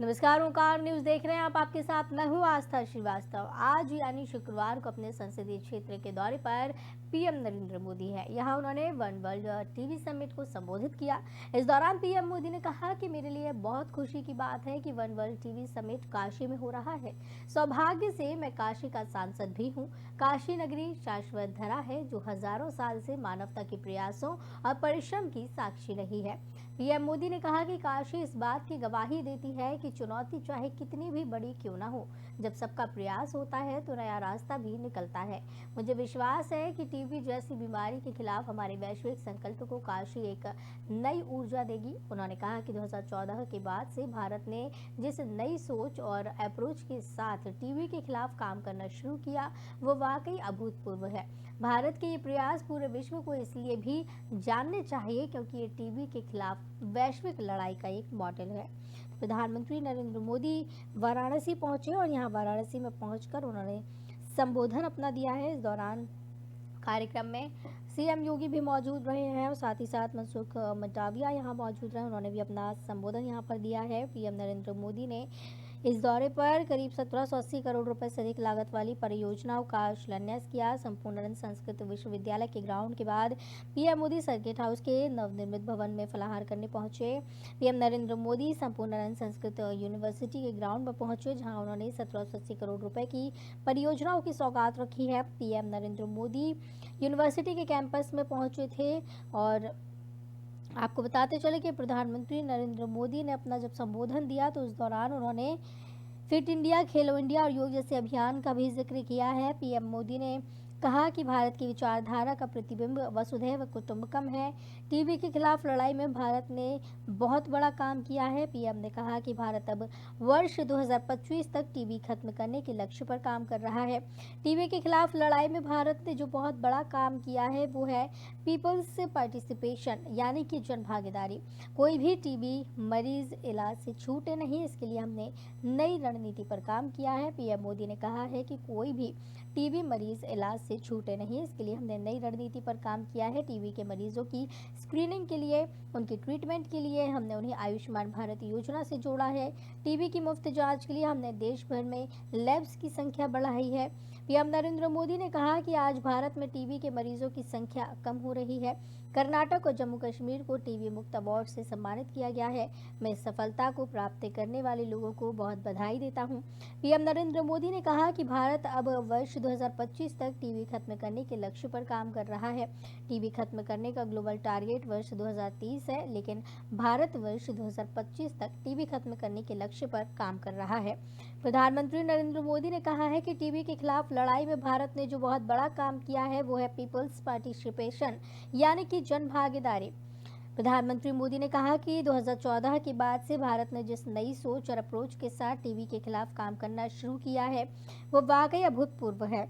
नमस्कार, ओंकार न्यूज देख रहे हैं आप। आपके साथ मैं हूं आस्था श्रीवास्तव। आज यानी शुक्रवार को अपने संसदीय क्षेत्र के दौरे पर पीएम नरेंद्र मोदी है। यहां उन्होंने वन वर्ल्ड टीवी समिट को संबोधित किया। इस दौरान पीएम मोदी ने कहा कि मेरे लिए बहुत खुशी की बात है कि one world TV summit Kashi में हो रहा है। सौभाग्य से मैं काशी का सांसद भी हूँ। काशी नगरी शाश्वत धरा है जो हजारों साल से मानवता के प्रयासों और परिश्रम की साक्षी रही है। पीएम मोदी ने कहा कि काशी इस बात की गवाही देती है कि चुनौती चाहे कितनी भी बड़ी क्यों न हो, जब सबका प्रयास होता है तो नया रास्ता भी निकलता है। मुझे विश्वास है कि टीबी जैसी बीमारी के खिलाफ हमारे वैश्विक संकल्प को काशी एक नई ऊर्जा देगी। उन्होंने कहा कि 2014 के बाद से भारत ने जिस नई सोच और अप्रोच के साथ टीबी के खिलाफ काम करना शुरू किया वो वाकई अभूतपूर्व है। भारत के ये प्रयास पूरे विश्व को इसलिए भी जानने चाहिए क्योंकि ये टीबी के खिलाफ वैश्विक लड़ाई का एक मॉडल है। प्रधानमंत्री नरेंद्र मोदी वाराणसी पहुंचे और यहां वाराणसी में पहुंचकर उन्होंने संबोधन अपना दिया है। इस दौरान कार्यक्रम में सीएम योगी भी मौजूद रहे हैं और साथ ही साथ मनसुख मंडाविया यहां मौजूद रहे। उन्होंने भी अपना संबोधन यहां पर दिया है। पीएम नरेंद्र मोदी ने इस दौरे पर करीब 1780 करोड़ रुपए से अधिक लागत वाली परियोजनाओं का शिलान्यास किया। संपूर्णानंद संस्कृत विश्वविद्यालय के ग्राउंड के बाद पीएम मोदी सर्किट हाउस के नवनिर्मित भवन में फलाहार करने पहुंचे। पीएम नरेंद्र मोदी संपूर्णानंद संस्कृत यूनिवर्सिटी के ग्राउंड पर पहुंचे जहां उन्होंने 1780 करोड़ रुपए की परियोजनाओं की सौगात रखी है। पीएम नरेंद्र मोदी यूनिवर्सिटी के कैंपस में पहुंचे थे और आपको बताते चले कि प्रधानमंत्री नरेंद्र मोदी ने अपना जब संबोधन दिया तो उस दौरान उन्होंने फिट इंडिया, खेलो इंडिया और योग जैसे अभियान का भी जिक्र किया है। पीएम मोदी ने कहा कि भारत की विचारधारा का प्रतिबिंब वसुधैव कुटुंबकम है। टीबी के खिलाफ लड़ाई में भारत ने बहुत बड़ा काम किया है। पीएम ने कहा कि भारत अब वर्ष 2025 तक टीबी खत्म करने के लक्ष्य पर काम कर रहा है। टीबी के खिलाफ लड़ाई में भारत ने जो बहुत बड़ा काम किया है वो है पीपल्स पार्टिसिपेशन यानी कि जन भागीदारी। कोई भी टीबी मरीज इलाज से छूटे नहीं, इसके लिए हमने नई रणनीति पर काम किया है। पीएम मोदी ने कहा है कि कोई भी टीबी मरीज इलाज से छूटे नहीं, इसके लिए हमने नई रणनीति पर काम किया है। टीबी के मरीजों की स्क्रीनिंग के लिए, उनके ट्रीटमेंट के लिए हमने उन्हें आयुष्मान भारत योजना से जोड़ा है। टीबी की मुफ्त जांच के लिए हमने देश भर में लैब्स की संख्या बढ़ाई है। पीएम नरेंद्र मोदी ने कहा कि आज भारत में टीबी के मरीजों की संख्या कम हो रही है। कर्नाटक और जम्मू कश्मीर को टीबी मुक्त अवार्ड से सम्मानित किया गया है। मैं इस सफलता को प्राप्त करने वाले लोगों को बहुत बधाई देता हूं। पीएम नरेंद्र मोदी ने कहा कि भारत अब वर्ष 2025 तक टीबी खत्म करने के लक्ष्य पर काम कर रहा है। टीबी खत्म करने का ग्लोबल टारगेट वर्ष 2030 है, लेकिन भारत वर्ष 2025 तक टीबी खत्म करने के लक्ष्य पर काम कर रहा है। प्रधानमंत्री नरेंद्र मोदी ने कहा है कि टीबी के खिलाफ लड़ाई में भारत ने जो बहुत बड़ा काम किया है वो है पीपल्स पार्टिसिपेशन यानी कि जन भागीदारी। प्रधानमंत्री मोदी ने कहा कि 2014 के बाद से भारत ने जिस नई सोच और अप्रोच के साथ टीबी के खिलाफ काम करना शुरू किया है वो वाकई अभूतपूर्व है।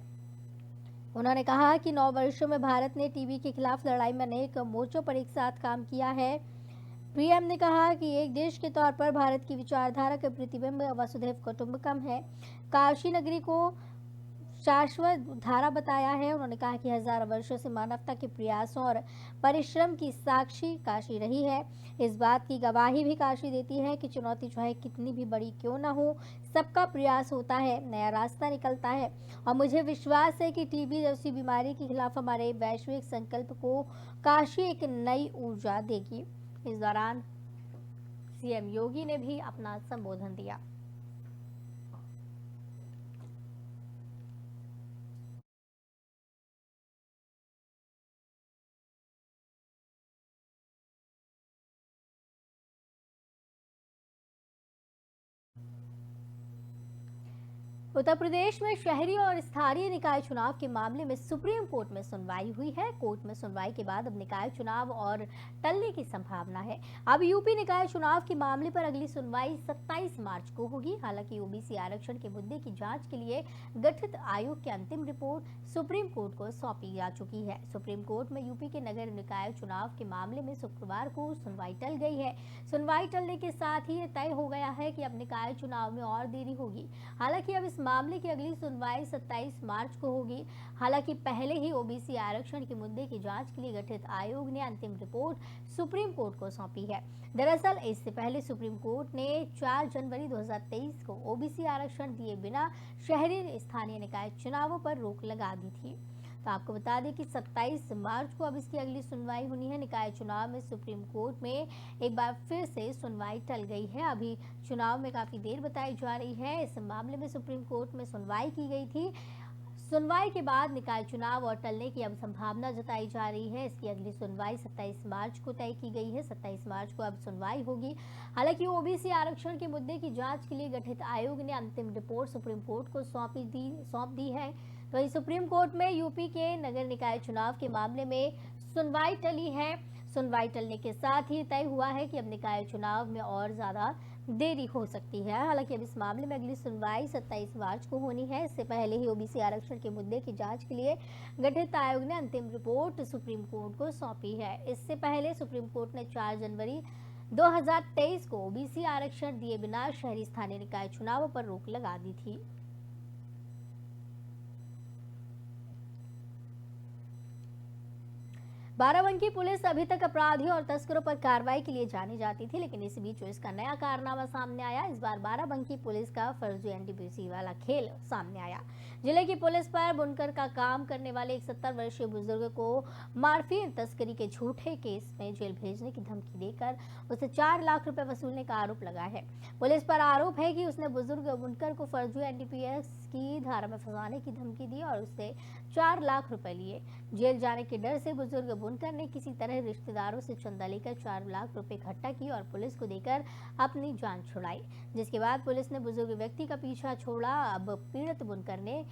उन्होंने कहा कि 9 वर्षों में भारत ने टीबी के खिलाफ लड़ाई में अनेक मोर्चों पर एक साथ काम किया है। पीएम ने कहा कि एक देश के तौर पर भारत की विचारधारा के प्रतिबिंब वसुधैव कुटुंबकम है। काशी नगरी को शाश्वत धारा बताया है। उन्होंने कहा कि हजारों वर्षों से मानवता के प्रयासों और परिश्रम की साक्षी काशी रही है। इस बात की गवाही भी काशी देती है कि चुनौती चाहे कितनी भी बड़ी क्यों ना हो, सबका प्रयास होता है, नया रास्ता निकलता है। और मुझे विश्वास है कि टीबी जैसी बीमारी के खिलाफ हमारे वैश्विक संकल्प को काशी एक नई ऊर्जा देगी। इस दौरान सीएम योगी ने भी अपना संबोधन दिया। उत्तर प्रदेश में शहरी और स्थानीय निकाय चुनाव के मामले में सुप्रीम कोर्ट में सुनवाई हुई है। कोर्ट में सुनवाई के बाद अब निकाय चुनाव और टलने की संभावना है। अब यूपी निकाय चुनाव के मामले पर अगली सुनवाई 27 मार्च को होगी। हालांकि ओबीसी आरक्षण के मुद्दे की जांच के लिए गठित आयोग की अंतिम रिपोर्ट सुप्रीम कोर्ट को सौंपी जा चुकी है। सुप्रीम कोर्ट में यूपी के नगर निकाय चुनाव के मामले में शुक्रवार को सुनवाई टल गई है। सुनवाई टलने के साथ ही तय हो गया है कि अब निकाय चुनाव में और देरी होगी। हालांकि अब इस मामले की अगली सुनवाई 27 मार्च को होगी। हालांकि पहले ही ओबीसी आरक्षण के मुद्दे की जांच के लिए गठित आयोग ने अंतिम रिपोर्ट सुप्रीम कोर्ट को सौंपी है। दरअसल इससे पहले सुप्रीम कोर्ट ने 4 जनवरी 2023 को ओबीसी आरक्षण दिए बिना शहरी स्थानीय निकाय चुनावों पर रोक लगा दी थी। तो आपको बता दें कि 27 मार्च को अब इसकी अगली सुनवाई होनी है। निकाय चुनाव में सुप्रीम कोर्ट में एक बार फिर से सुनवाई टल गई है। अभी चुनाव में काफी देर बताई जा रही है। इस मामले में सुप्रीम कोर्ट में सुनवाई की गई थी। सुनवाई के बाद निकाय चुनाव और टलने की अब संभावना जताई जा रही है। इसकी अगली सुनवाई 27 मार्च को तय की गई है। 27 मार्च को अब सुनवाई होगी। हालांकि ओबीसी आरक्षण के मुद्दे की जांच के लिए गठित आयोग ने अंतिम रिपोर्ट सुप्रीम कोर्ट को सौंप दी है। तो वहीं सुप्रीम कोर्ट में यूपी के नगर निकाय चुनाव के मामले में सुनवाई टली है। सुनवाई टलने के साथ ही तय हुआ है कि अब निकाय चुनाव में और ज्यादा देरी हो सकती है। हालांकि अब इस मामले में अगली सुनवाई 27 मार्च को होनी है। इससे पहले ही ओबीसी आरक्षण के मुद्दे की जांच के लिए गठित आयोग ने अंतिम रिपोर्ट सुप्रीम कोर्ट को सौंपी है। इससे पहले सुप्रीम कोर्ट ने 4 जनवरी 2023 को ओबीसी आरक्षण दिए बिना शहरी स्थानीय निकाय चुनावों पर रोक लगा दी थी। बाराबंकी पुलिस अभी तक अपराधियों और तस्करों पर कार्रवाई के लिए जानी जाती थी, लेकिन इस बीच इसका नया कारनामा सामने आया। इस बार बाराबंकी पुलिस का फर्जी एनटीपीसी वाला खेल सामने आया। जिले की पुलिस पर बुनकर का काम करने वाले एक 70 वर्षीय बुजुर्ग को मार्फिन तस्करी के झूठे केस में जेल भेजने की धमकी देकर उसे 4 लाख रुपए वसूलने का आरोप लगा है। पुलिस पर आरोप है कि उसने बुजुर्ग बुनकर को फर्जी एनडीपीएस की धारा में फंसाने की धमकी दी और उससे 4 लाख रुपए लिए। जेल जाने के डर से बुजुर्ग बुनकर ने किसी तरह रिश्तेदारों से चंदा लेकर 4 लाख रुपए इकट्ठा की और पुलिस को देकर अपनी जान छुड़ाई, जिसके बाद पुलिस ने बुजुर्ग व्यक्ति का पीछा छोड़ा। अब पीड़ित बुनकर ने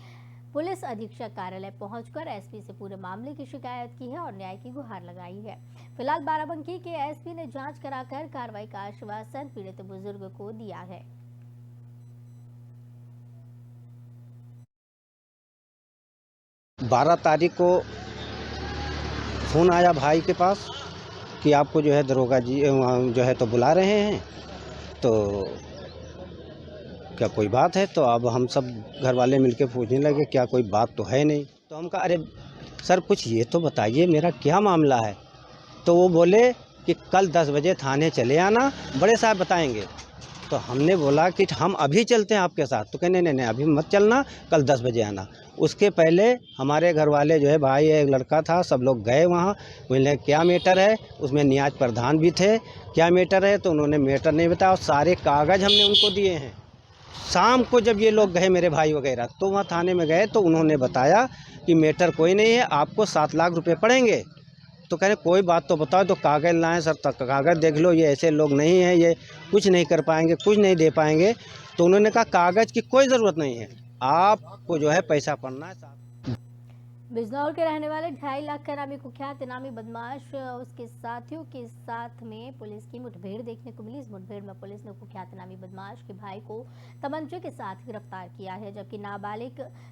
पुलिस अधीक्षक कार्यालय पहुंचकर एसपी से पूरे मामले की शिकायत की है और न्याय की गुहार लगाई है। फिलहाल बाराबंकी के एसपी ने जांच कराकर कार्रवाई का आश्वासन पीड़ित बुजुर्ग को दिया है। बारह तारीख को फ़ोन आया भाई के पास कि आपको जो है दरोगा जी जो है तो बुला रहे हैं, तो क्या कोई बात है? तो अब हम सब घर वाले मिलके पूछने लगे क्या कोई बात तो है नहीं। तो हम कहा अरे सर कुछ ये तो बताइए मेरा क्या मामला है। तो वो बोले कि कल 10 बजे थाने चले आना, बड़े साहब बताएंगे। तो हमने बोला कि हम अभी चलते हैं आपके साथ। तो कहने नहीं अभी मत चलना, कल 10 बजे आना। उसके पहले हमारे घर वाले जो है भाई एक लड़का था, सब लोग गए वहाँ। बोले क्या मैटर है, उसमें नियाज प्रधान भी थे, क्या मैटर है? तो उन्होंने मैटर नहीं बताया और सारे कागज़ हमने उनको दिए हैं। शाम को जब ये लोग गए मेरे भाई वगैरह, तो वहाँ थाने में गए तो उन्होंने बताया कि मैटर कोई नहीं है, आपको 7 लाख रुपये पड़ेंगे। तो कह रहे कोई बात तो बताओ। तो कागज़ लाएं सर, तक कागज़ देख लो, ये ऐसे लोग नहीं हैं, ये कुछ नहीं कर पाएंगे, कुछ नहीं दे पाएंगे। तो उन्होंने कहा कागज़ की कोई ज़रूरत नहीं है, आपको जो है पैसा पड़ना है। बिजनौर के रहने वाले 2.5 लाख का नामी कुख्यात इनामी बदमाश उसके साथियों के साथ में पुलिस की मुठभेड़ देखने को मिली। इस मुठभेड़ में पुलिस ने कुख्यात इनामी बदमाश के भाई को तमंचे के साथ गिरफ्तार किया है,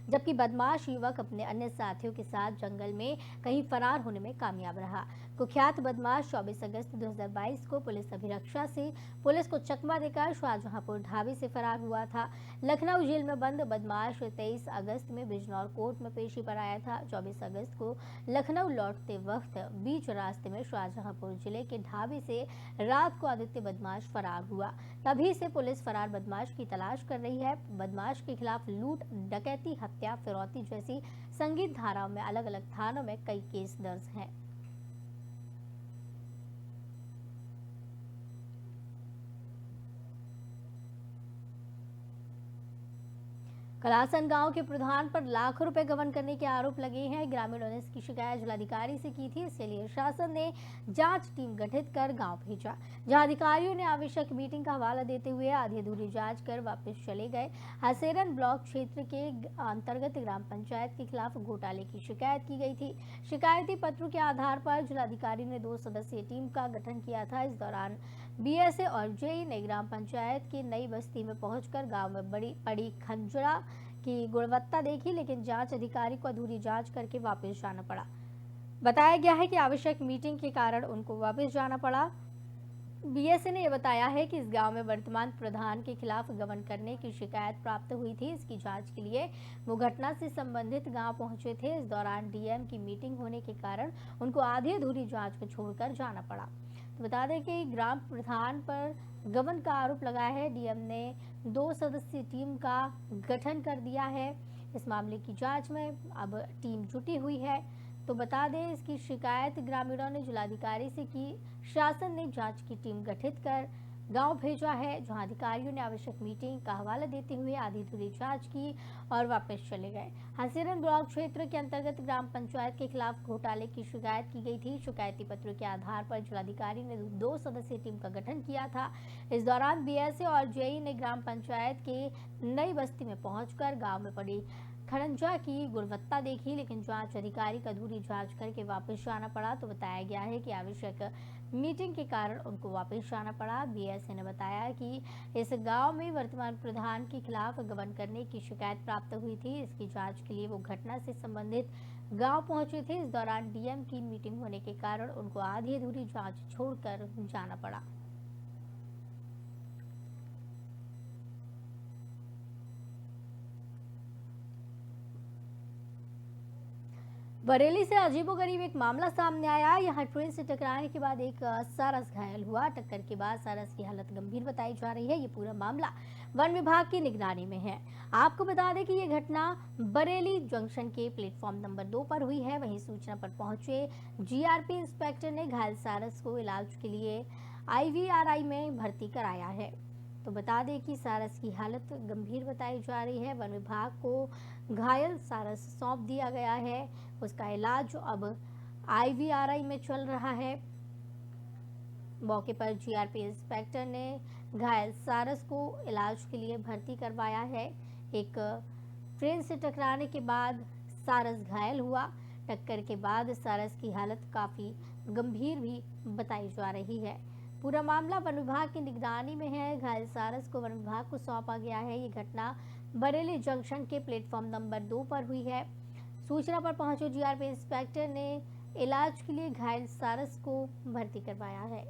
जबकि बदमाश युवक अपने अन्य साथियों के साथ जंगल में कहीं फरार होने में कामयाब रहा। कुख्यात बदमाश 24 अगस्त 2022 को पुलिस अभिरक्षा से पुलिस को चकमा देकर शाहजहांपुर ढाबे से फरार हुआ था। लखनऊ जेल में बंद बदमाश 23 अगस्त में बिजनौर कोर्ट में पेशी पर आया था। 24 अगस्त को लखनऊ लौटते वक्त बीच रास्ते में शाहजहांपुर जिले के ढाबे से रात को आदित्य बदमाश फरार हुआ। तभी से पुलिस फरार बदमाश की तलाश कर रही है। बदमाश के खिलाफ लूट, डकैती, हत्या, फिरौती जैसी संगीन धाराओं में अलग अलग थानों में कई केस दर्ज हैं। कलासन गांव के प्रधान पर लाखों रुपए गबन करने के आरोप लगे हैं। ग्रामीणों ने इसकी शिकायत जिलाधिकारी से की थी। इसके लिए शासन ने जांच टीम गठित कर गांव भेजा, जहां अधिकारियों ने आवश्यक मीटिंग का हवाला देते हुए आधी अधूरी जांच कर वापस चले गए। हसेरन ब्लॉक क्षेत्र के अंतर्गत ग्राम पंचायत के खिलाफ घोटाले की शिकायत की गई थी। शिकायती पत्रों के आधार पर जिलाधिकारी ने 2 सदस्यीय टीम का गठन किया था। इस दौरान बीएसए और जेई ने ग्राम पंचायत की नई बस्ती में पहुंचकर गांव में पड़ी खंजरा की गुणवत्ता देखी, लेकिन जांच अधिकारी को अधूरी जांच करके वापस जाना पड़ा। बताया गया है कि आवश्यक मीटिंग के कारण उनको वापस जाना पड़ा। बीएसए ने यह बताया है कि इस गांव में वर्तमान प्रधान के खिलाफ गबन करने की शिकायत प्राप्त हुई थी। इसकी जांच के लिए वो घटना से संबंधित गांव पहुंचे थे। इस दौरान डीएम की मीटिंग होने के कारण उनको आधी अधूरी जांच को छोड़कर जाना पड़ा। तो बता दें कि ग्राम प्रधान पर गबन का आरोप लगाया है। डीएम ने 2 सदस्यीय टीम का गठन कर दिया है। इस मामले की जांच में अब टीम जुटी हुई है। तो बता दें, इसकी शिकायत ग्रामीणों ने जिलाधिकारी से की। शासन ने जांच की टीम गठित कर गांव भेजा है, जहां अधिकारियों ने आवश्यक मीटिंग का हवाला देते हुए आधी अधूरी जांच की और वापस चले गए। हसीरन ब्लॉक क्षेत्र के अंतर्गत ग्राम पंचायत के खिलाफ घोटाले की शिकायत की गई थी। शिकायती पत्र के आधार पर जिलाधिकारी ने 2 सदस्यीय टीम का गठन किया था। इस दौरान बीएसए और जेई ने ग्राम पंचायत के नई बस्ती में पहुंचकर गाँव में पड़ी खड़ंजा की गुणवत्ता देखी, लेकिन जांच अधिकारी का अधूरी जांच करके वापस जाना पड़ा। तो बताया गया है कि आवश्यक मीटिंग के कारण उनको वापस जाना पड़ा। बीएसए ने बताया कि इस गांव में वर्तमान प्रधान के खिलाफ गबन करने की शिकायत प्राप्त हुई थी। इसकी जांच के लिए वो घटना से संबंधित गांव पहुंचे थे। इस दौरान डीएम की मीटिंग होने के कारण उनको आधी अधूरी जांच छोड़कर जाना पड़ा। बरेली से अजीबोगरीब एक मामला सामने आया। यहां ट्रेन से टकराने के बाद एक सारस घायल हुआ। टक्कर के बाद सारस की हालत गंभीर बताई जा रही है। ये पूरा मामला वन विभाग की निगरानी में है। आपको बता दें कि ये घटना बरेली जंक्शन के प्लेटफॉर्म नंबर 2 पर हुई है। वहीं सूचना पर पहुंचे जीआरपी इंस्पेक्टर ने घायल सारस को इलाज के लिए आईवीआरआई में भर्ती कराया है। तो बता दें कि सारस की हालत गंभीर बताई जा रही है। वन विभाग को घायल सारस सौंप दिया गया है। उसका इलाज अब आईवीआरआई में चल रहा है। मौके पर जीआरपी इंस्पेक्टर ने घायल सारस को इलाज के लिए भर्ती करवाया है। एक ट्रेन से टकराने के बाद सारस घायल हुआ। टक्कर के बाद सारस की हालत काफी गंभीर भी बताई जा रही है। पूरा मामला वन विभाग की निगरानी में है। घायल सारस को वन विभाग को सौंपा गया है। ये घटना बरेली जंक्शन के प्लेटफॉर्म नंबर 2 पर हुई है। सूचना पर पहुंचे जीआरपी इंस्पेक्टर ने इलाज के लिए घायल सारस को भर्ती करवाया है।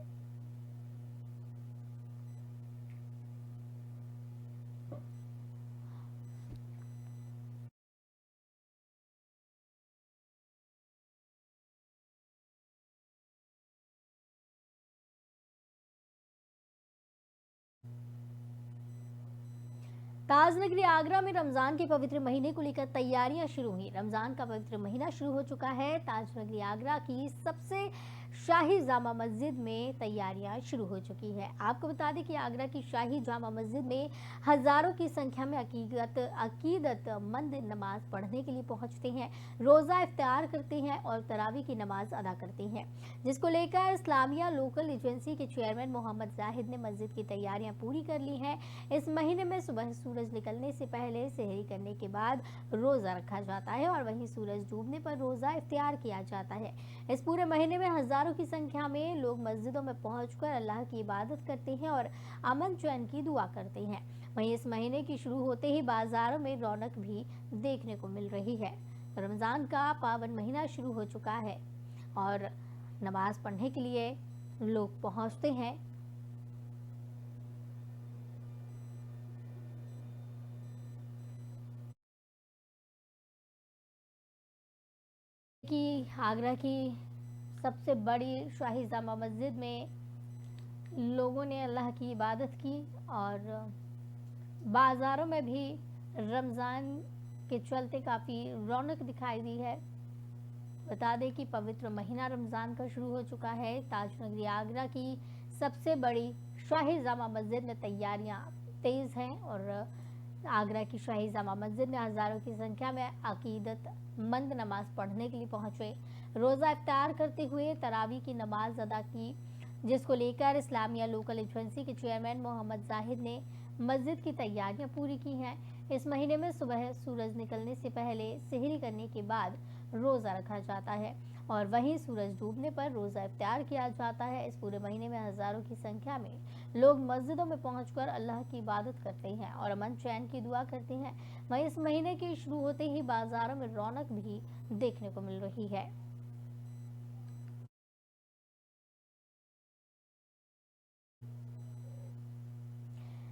ताजनगरी आगरा में रमजान के पवित्र महीने को लेकर तैयारियां शुरू हुई। रमजान का पवित्र महीना शुरू हो चुका है। ताजनगरी आगरा की सबसे शाही जामा मस्जिद में तैयारियां शुरू हो चुकी है। आपको बता दें कि आगरा की शाही जामा मस्जिद में हजारों की संख्या में अकीदतमंद नमाज पढ़ने के लिए पहुंचते हैं, रोजा इफ्तार करते हैं और तरावी की नमाज अदा करते हैं, जिसको लेकर इस्लामिया लोकल एजेंसी के चेयरमैन मोहम्मद जाहिद ने मस्जिद की तैयारियां पूरी कर ली हैं। इस महीने में सुबह सूरज निकलने से पहले सेहरी करने के बाद रोजा रखा जाता है और वहीं सूरज डूबने पर रोजा इफ्तियार किया जाता है। इस पूरे महीने में हजारों की संख्या में लोग मस्जिदों में पहुंचकर अल्लाह की इबादत करते हैं और अमन चैन की दुआ करते हैं। वहीं इस महीने की शुरू होते ही बाजारों में रौनक भी देखने को मिल रही है। रमजान का पावन महीना शुरू हो चुका है और नमाज पढ़ने के लिए लोग पहुंचते हैं। कि आगरा की सबसे बड़ी शाही जामा मस्जिद में लोगों ने अल्लाह की इबादत की और बाज़ारों में भी रमज़ान के चलते काफ़ी रौनक दिखाई दी है। बता दें कि पवित्र महीना रमज़ान का शुरू हो चुका है। ताजनगरी आगरा की सबसे बड़ी शाही जामा मस्जिद में तैयारियां तेज़ हैं और आगरा की शाही जामा मस्जिद में हज़ारों की संख्या में अकीदतमंद नमाज पढ़ने के लिए पहुंचे, रोज़ा इफ्तार करते हुए तरावी की नमाज अदा की, जिसको लेकर इस्लामिया लोकल एजेंसी के चेयरमैन मोहम्मद जाहिद ने मस्जिद की तैयारियां पूरी की हैं। इस महीने में सुबह सूरज निकलने से पहले सेहरी करने के बाद रोज़ा रखा जाता है और वहीं सूरज डूबने पर रोज़ा इफ्तार किया जाता है। इस पूरे महीने में हज़ारों की संख्या में लोग मस्जिदों में पहुंचकर अल्लाह की इबादत करते हैं और अमन चैन की दुआ करते हैं। वहीं इस महीने के शुरू होते ही बाज़ारों में रौनक भी देखने को मिल रही है।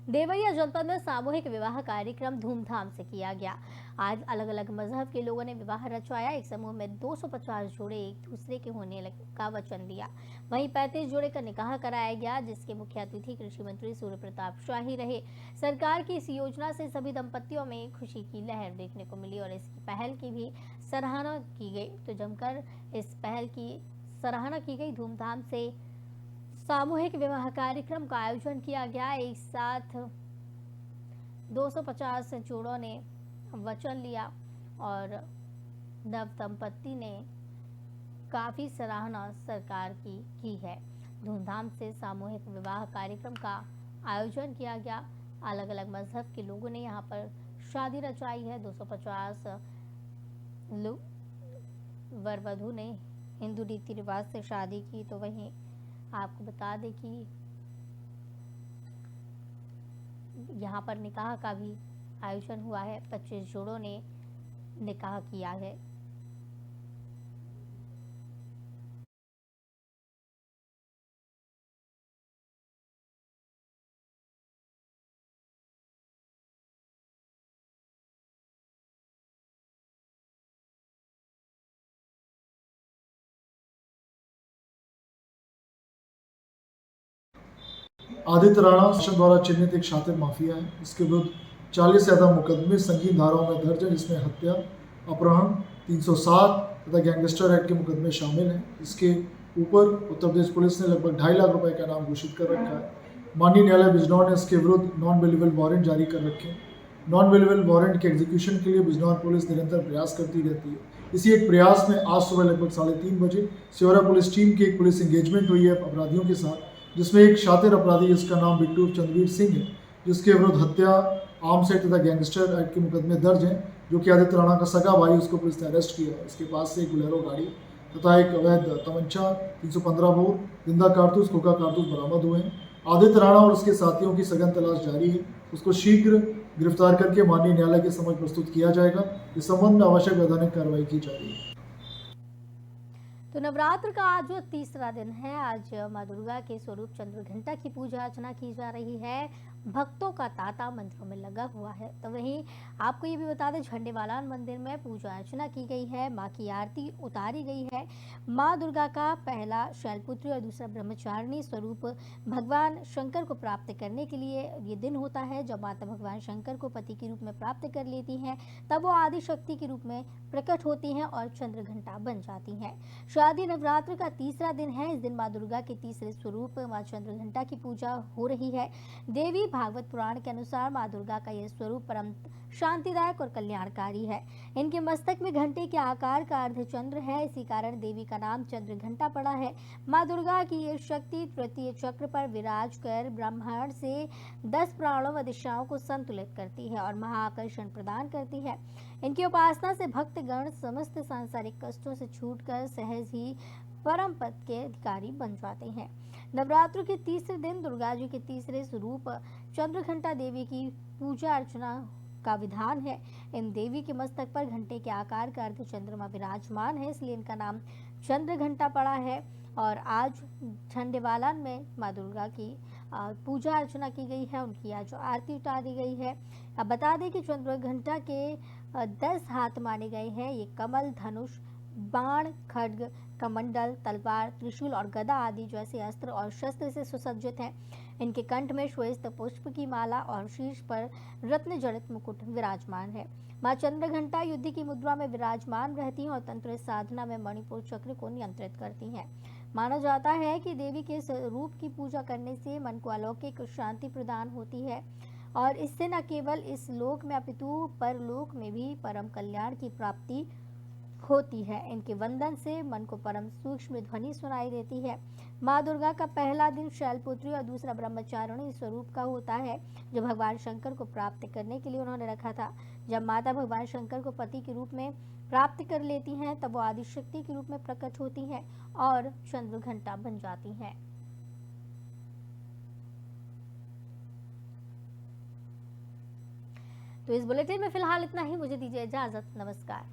देवरिया जनपद में सामूहिक विवाह कार्यक्रम धूमधाम से किया गया। आज अलग अलग मजहब के लोगों ने विवाह रचवाया। एक समूह में 250 जोड़े एक दूसरे के होने का वचन दिया। वहीं 35 जोड़े का निकाह कराया गया, जिसके मुख्य अतिथि कृषि मंत्री सूर्य प्रताप शाही रहे। सरकार की इस योजना से सभी दंपतियों में खुशी की लहर देखने को मिली और इसकी पहल की भी सराहना की गई। तो जमकर इस पहल की सराहना की गई। धूमधाम से सामूहिक विवाह कार्यक्रम का आयोजन किया गया। एक साथ 250 जोड़ों ने वचन लिया और नव दंपति ने काफी सराहना सरकार की है। धूमधाम से सामूहिक विवाह कार्यक्रम का आयोजन किया गया। अलग अलग मजहब के लोगों ने यहाँ पर शादी रचाई है। 250 वर वधू ने हिंदू रीति रिवाज से शादी की। तो वहीं आपको बता दें कि यहाँ पर निकाह का भी आयोजन हुआ है। 25 जोड़ों ने निकाह किया है। आदित्य राणा शासन द्वारा चिन्हित एक शातिर माफिया है। इसके विरुद्ध 40 से ज्यादा मुकदमे संगीन धाराओं में दर्ज है, जिसमें हत्या, अपहरण, 307 तथा गैंगस्टर एक्ट के मुकदमे शामिल हैं। इसके ऊपर उत्तर प्रदेश पुलिस ने लगभग 2.5 लाख रुपए का इनाम घोषित कर रखा है। माननीय न्यायालय बिजनौर ने इसके विरुद्ध नॉन बेलेबल वारंट जारी कर रखे हैं। नॉन बेलेबल वारंट के एग्जीक्यूशन के लिए बिजनौर पुलिस निरंतर प्रयास करती रहती है। इसी एक प्रयास में आज सुबह लगभग 3:30 बजे सियोरा पुलिस टीम की एक पुलिस एंगेजमेंट हुई है अपराधियों के साथ, जिसमें एक शातिर अपराधी जिसका नाम बिट्टू चंद्रवीर सिंह है, जिसके विरुद्ध हत्या, आर्म्स एक्ट तथा गैंगस्टर एक्ट के मुकदमे दर्ज हैं, जो कि आदित्य राणा का सगा भाई, उसको पुलिस ने अरेस्ट किया है। इसके पास से एक बोलेरो गाड़ी तथा एक अवैध तमंचा, 315 बोर, जिंदा कारतूस, खोखा कारतूस बरामद हुए हैं। आदित्य राणा और उसके साथियों की सघन तलाश जारी है। उसको शीघ्र गिरफ्तार करके माननीय न्यायालय के समक्ष प्रस्तुत किया जाएगा। इस संबंध में आवश्यक वैधानिक कार्रवाई की जा रही है। तो नवरात्र का आज जो तीसरा दिन है, आज माँ दुर्गा के स्वरूप चंद्रघंटा की पूजा अर्चना की जा रही है। भक्तों का तांता मंदिरों में लगा हुआ है। तो वहीं आपको ये भी बता दें, झंडेवालान मंदिर में पूजा अर्चना की गई है। माँ की आरती उतारी गई है। माँ दुर्गा का पहला शैलपुत्री और दूसरा ब्रह्मचारिणी स्वरूप भगवान शंकर को प्राप्त करने के लिए ये दिन होता है। जब माता भगवान शंकर को पति के रूप में प्राप्त कर लेती हैं, तब वो आदि शक्ति के रूप में प्रकट होती हैं और चंद्रघंटा बन जाती हैं। शादी नवरात्र का तीसरा दिन है। इस दिन माँ दुर्गा के तीसरे स्वरूप माँ चंद्रघंटा की पूजा हो रही है। देवी भागवत पुराण के अनुसार माँ दुर्गा का यह स्वरूप परम शांतिदायक और कल्याणकारी है। इनके मस्तक में घंटे के आकार का अर्धचंद्र है, इसी कारण देवी का नाम चंद्रघंटा पड़ा है। माँ दुर्गा की ये शक्ति तृतीय चक्र पर विराज कर ब्रह्मांड से 10 प्राणों व दिशाओं को संतुलित करती है और महाआकर्षण प्रदान करती है। इनकी उपासना से भक्तगण समस्त सांसारिक कष्टों से छूटकर सहज ही परम पद के अधिकारी बन जाते हैं। नवरात्र के तीसरे दिन दुर्गा जी के तीसरे स्वरूप चंद्रघंटा देवी की पूजा अर्चना का विधान है। इन देवी के मस्तक पर घंटे के आकार का अर्ध चंद्रमा विराजमान है, इसलिए इनका नाम चंद्रघंटा पड़ा है। और आज झंडेवालान में माँ दुर्गा की पूजा अर्चना की गई है। उनकी आज आरती उतारी गई है। अब बता दें कि चंद्रघंटा के 10 हाथ माने गए हैं। ये कमल, धनुष, बाण, खड्ग, कमंडल, तलवार, त्रिशूल और गदा आदि जैसे अस्त्र और शस्त्र से सुसज्जित हैं। इनके कंठ में श्वेत पुष्प की माला और शीर्ष पर रत्न जड़ित मुकुट विराजमान है। माँ चंद्रघंटा युद्ध की मुद्रा में विराजमान रहती हैं और तंत्र साधना में मणिपुर चक्र को नियंत्रित करती हैं। माना जाता है कि देवी के स्वरूप की पूजा करने से मन को अलौकिक शांति प्रदान होती है और इससे न केवल इस लोक में अपितु परलोक में भी परम कल्याण की प्राप्ति होती है। इनके वंदन से मन को परम सूक्ष्म ध्वनि सुनाई देती है। माँ दुर्गा का पहला दिन शैलपुत्री और दूसरा ब्रह्मचारिणी स्वरूप का होता है, जो भगवान शंकर को प्राप्त करने के लिए उन्होंने रखा था। जब माता भगवान शंकर को पति के रूप में प्राप्त कर लेती हैं, तब वो आदिशक्ति के रूप में प्रकट होती हैं और चंद्रघंटा बन जाती हैं। तो इस बुलेटिन में फिलहाल इतना ही। मुझे दीजिए इजाजत। नमस्कार।